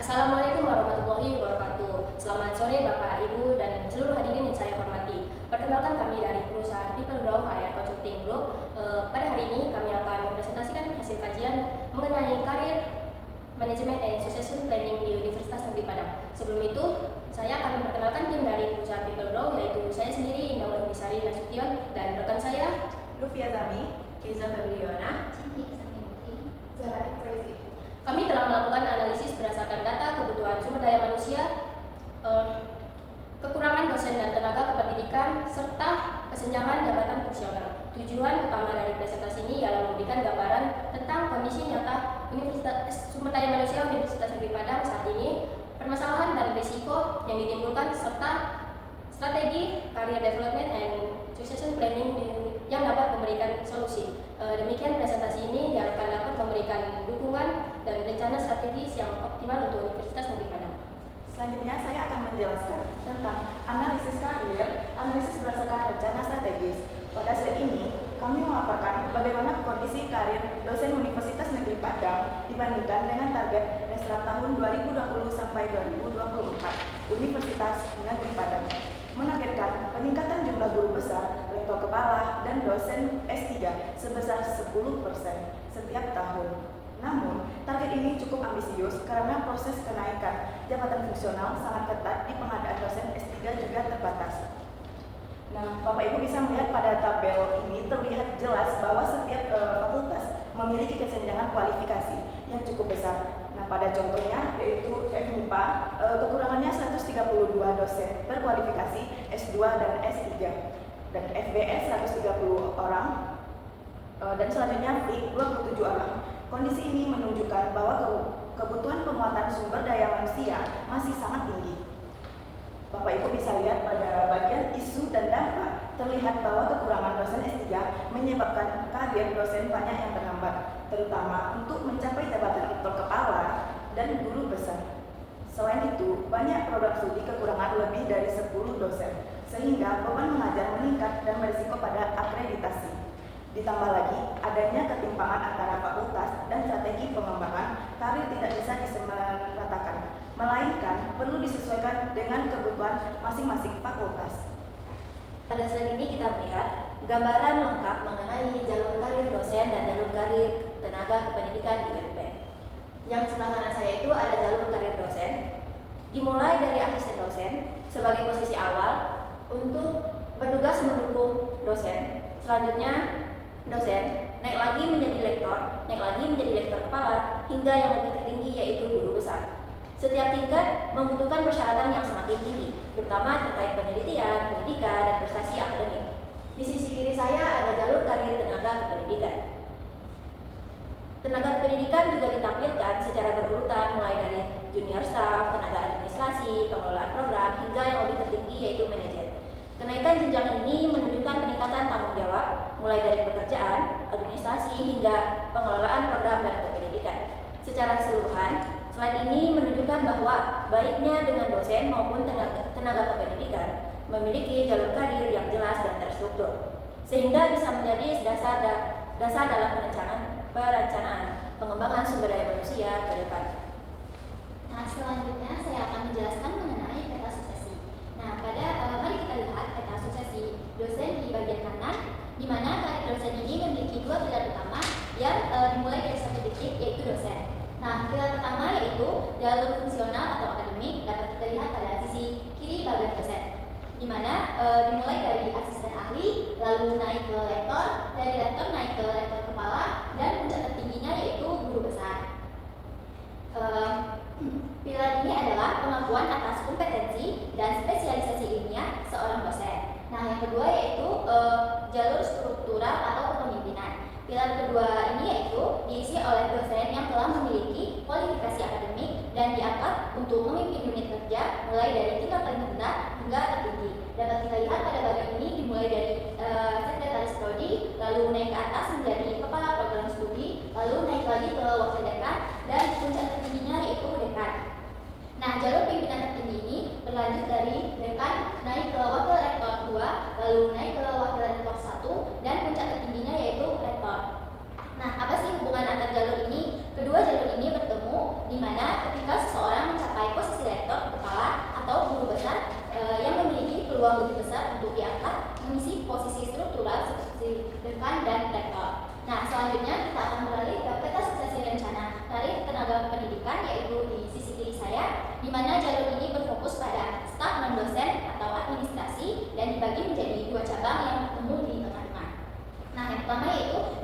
Assalamualaikum warahmatullahi wabarakatuh. Selamat sore Bapak, Ibu, dan seluruh hadirin yang saya hormati. Perkenalkan, kami dari perusahaan People Grow HR Consulting Group. Pada hari ini kami akan mempresentasikan hasil kajian mengenai karir manajemen and succession planning di Universitas Negeri Padang. Sebelum itu, saya akan memperkenalkan tim dari perusahaan People Grow, yaitu saya sendiri, Indah Wulandari Nasution, dan rekan saya, Lufia Zami, Keza Febriana, Cinti Samyuti, Zahra Crazy. Kami telah melakukan analisis berdasarkan data kebutuhan sumber daya manusia, kekurangan dosen dan tenaga kependidikan, serta kesenjangan jabatan fungsional. Tujuan utama dari presentasi ini ialah memberikan gambaran tentang kondisi nyata sumber daya manusia Universitas Negeri Padang saat ini, permasalahan dan risiko yang ditimbulkan, serta strategi career development and succession planning yang dapat memberikan solusi. Demikian presentasi ini diharapkan dapat memberikan dukungan dan rencana strategis yang optimal untuk Universitas Negeri Padang. Selanjutnya saya akan menjelaskan tentang analisis karir, analisis berdasarkan rencana strategis. Pada slide ini, kami memaparkan bagaimana kondisi karir dosen Universitas Negeri Padang dibandingkan dengan target Resrat tahun 2020 sampai 2024. Universitas Negeri Padang menargetkan peningkatan jumlah guru besar, rektor kepala, dan dosen S3 sebesar 10% setiap tahun. Namun, target ini cukup ambisius karena proses kenaikan jabatan fungsional sangat ketat di pengadaan dosen S3 juga terbatas. Nah, Bapak Ibu bisa melihat pada tabel ini terlihat jelas bahwa setiap fakultas memiliki kesenjangan kualifikasi yang cukup besar. Nah, pada contohnya yaitu FMIPA, kekurangannya 132 dosen berkualifikasi S2 dan S3, dan FBS 130 orang, dan selanjutnya FIK 27 orang. Kondisi ini menunjukkan bahwa kebutuhan penguatan sumber daya manusia masih sangat tinggi. Bapak Ibu bisa lihat pada bagian isu dan dampak, terlihat bahwa kekurangan dosen S3 menyebabkan karir dosen banyak yang terhambat, terutama untuk mencapai jabatan rektor kepala dan guru besar. Selain itu, banyak program studi kekurangan lebih dari 10 dosen, sehingga beban mengajar meningkat dan berisiko pada akreditasi. Ditambah lagi, adanya ketimpangan antara fakultas dan strategi pengembangan karir tidak bisa disamaratakan, melainkan perlu disesuaikan dengan kebutuhan masing-masing fakultas. Pada slide ini kita melihat gambaran lengkap mengenai jalur karir dosen dan jalur karir tenaga kependidikan di UNP. Yang sebelah kanan saya itu ada jalur karir dosen, dimulai dari asisten dosen sebagai posisi awal untuk bertugas mendukung dosen. Selanjutnya dosen naik lagi menjadi lektor, naik lagi menjadi lektor kepala, hingga yang lebih tertinggi yaitu guru besar. Setiap tingkat membutuhkan persyaratan yang semakin tinggi, terutama terkait penelitian, pendidikan, dan prestasi akademik. Di sisi kiri saya ada jalur karir tenaga kependidikan. Tenaga kependidikan juga ditampilkan secara berurutan mulai dari junior staff, tenaga administrasi, pengelolaan program, hingga yang lebih tertinggi yaitu manajer. Kenaikan jenjang ini menunjukkan peningkatan tanggung jawab mulai dari pekerjaan, administrasi, hingga pengelolaan program dan pendidikan. Secara keseluruhan, slide ini menunjukkan bahwa baiknya dengan dosen maupun tenaga kependidikan memiliki jalur karir yang jelas dan terstruktur, sehingga bisa menjadi dasar dalam perencanaan pengembangan sumber daya manusia ke depan. Nah, selanjutnya saya akan menjelaskan mengenai peta suksesi. Nah, mari kita lihat peta suksesi dosen di bagian kanan, di mana karir dosen ini memiliki dua pilar utama yang dimulai dari satu titik, yaitu dosen. Nah, pilar pertama yaitu jalur fungsional atau akademik dapat kita lihat pada sisi kiri bagian dosen, di mana dimulai dari asisten ahli, lalu naik ke lektor, dari lektor naik ke lektor kepala, dan puncak tertingginya yaitu guru besar. Pilar ini adalah pengakuan atas kompetensi dan spesialisasi ilmiah seorang dosen. Nah, yang kedua yaitu jalur struktural atau kepemimpinan. Pilar kedua ini yaitu diisi oleh dosen yang telah memiliki kualifikasi akademik dan diangkat untuk memimpin unit kerja mulai dari tingkat paling rendah hingga tertinggi. Dapat kita lihat pada bagian ini dimulai dari sekretaris prodi, lalu naik ke atas menjadi kepala program studi, lalu naik lagi ke wakil dekan, dan puncak tertingginya yaitu dekan. Nah, jalur pimpinan tertinggi ini berlanjut dari dekan naik ke wakil rektor 2, lalu naik ke wakil rektor 1, dan puncak tertingginya yaitu rektor. Nah, apa sih hubungan antar jalur ini? Kedua jalur ini bertemu di mana ketika seseorang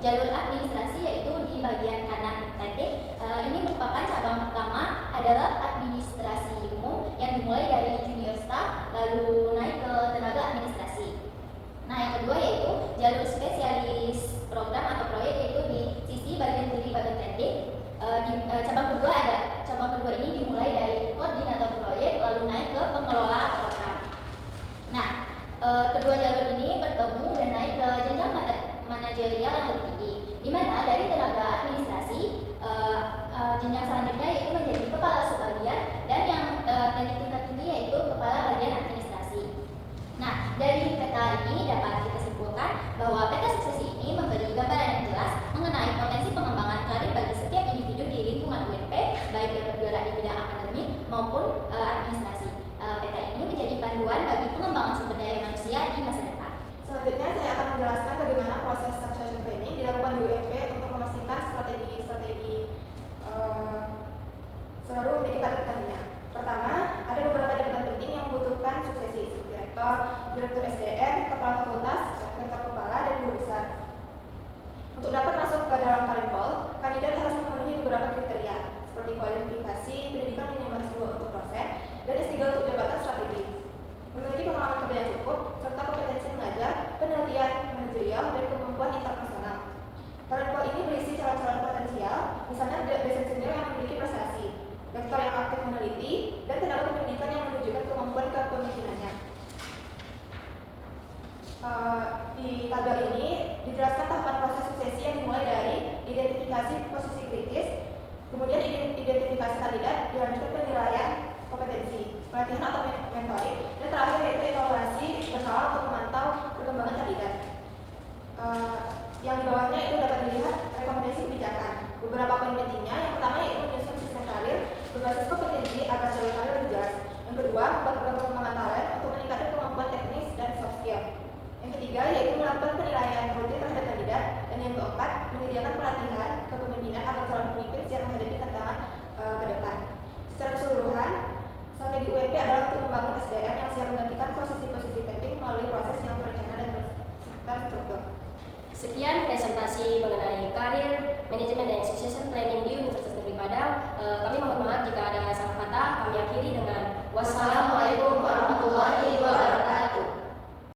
jalur administrasi yaitu di bagian kanan tadi. Ini merupakan cabang pertama adalah administrasi umum yang dimulai dari junior staff lalu naik ke tenaga administrasi. Nah, yang kedua yaitu jalur spesialis program atau proyek yaitu di sisi bagian kiri bagian pendek. Cabang kedua ini dimulai dari koordinator proyek lalu naik ke pengelola program. Nah, kedua jalur ini bertemu dan naik ke jenjang manajerial yang lebih tinggi, di mana dari tenaga administrasi jenjang selanjutnya yaitu menjadi kepala subbagian dan yang tingkat tinggi yaitu kepala bagian administrasi. Nah, dari peta ini dapat kita simpulkan bahwa peta suksesi ini memberi gambaran yang jelas mengenai potensi pengembangan karir bagi setiap individu di lingkungan UNP, baik yang bergerak di bidang akademik maupun administrasi. Peta ini menjadi panduan bagi pengembangan sumber daya manusia di masa depan. Selanjutnya saya akan menjelaskan bagaimana proses succession planning dilakukan di UMP untuk memastikan strategi selalu memiliki karakternya. Pertama, ada beberapa jabatan penting yang membutuhkan suksesi, direktur SDM, kepala fakultas, rektor kepala, dan guru besar. Untuk dapat masuk ke dalam talent pool, kandidat harus memenuhi beberapa kriteria, seperti kualifikasi, pendidikan minimal S2 untuk dosen, dan S3 untuk jabatan strategis. Memiliki pengalaman kerja yang cukup, serta kompetensi mengajar, penelitian, manajerial, dan kemampuan internasional. Talent pool ini berisi calon-calon potensial, misalnya dosen senior yang memiliki prestasi, rektor yang aktif meneliti, dan tenaga pendidikan yang menunjukkan kemampuan kepemimpinannya. Di tabel ini dijelaskan tahapan proses suksesi yang dimulai dari identifikasi posisi kritis, kemudian identifikasi kandidat, dilanjutkan penilaian kompetensi, pelatihan atau mentoring, dan terakhir yaitu evaluasi berkala untuk memantau perkembangan kandidat. Yang di bawahnya itu dapat dilihat rekomendasi kebijakan. Beberapa poin pentingnya, yang pertama yaitu menyusun sistem karir berbasis kompetensi agar jalur karir lebih jelas. Yang kedua, membuat program pengembangan talent untuk meningkatkan kemampuan teknis dan soft skill. Yang ketiga yaitu melakukan penilaian rutin terhadap kandidat, dan yang keempat menyediakan pelatihan kepemimpinan agar calon pemimpin siap menghadapi tantangan ke depan. Secara keseluruhan, strategi UMP adalah untuk membangun SDM yang siap menggantikan posisi-posisi penting melalui proses yang terencana dan terstruktur. Sekian presentasi mengenai karir, manajemen dan succession planning di Universitas Negeri Padang. Kami mohon maaf jika ada salah kata. Kami akhiri dengan wassalamualaikum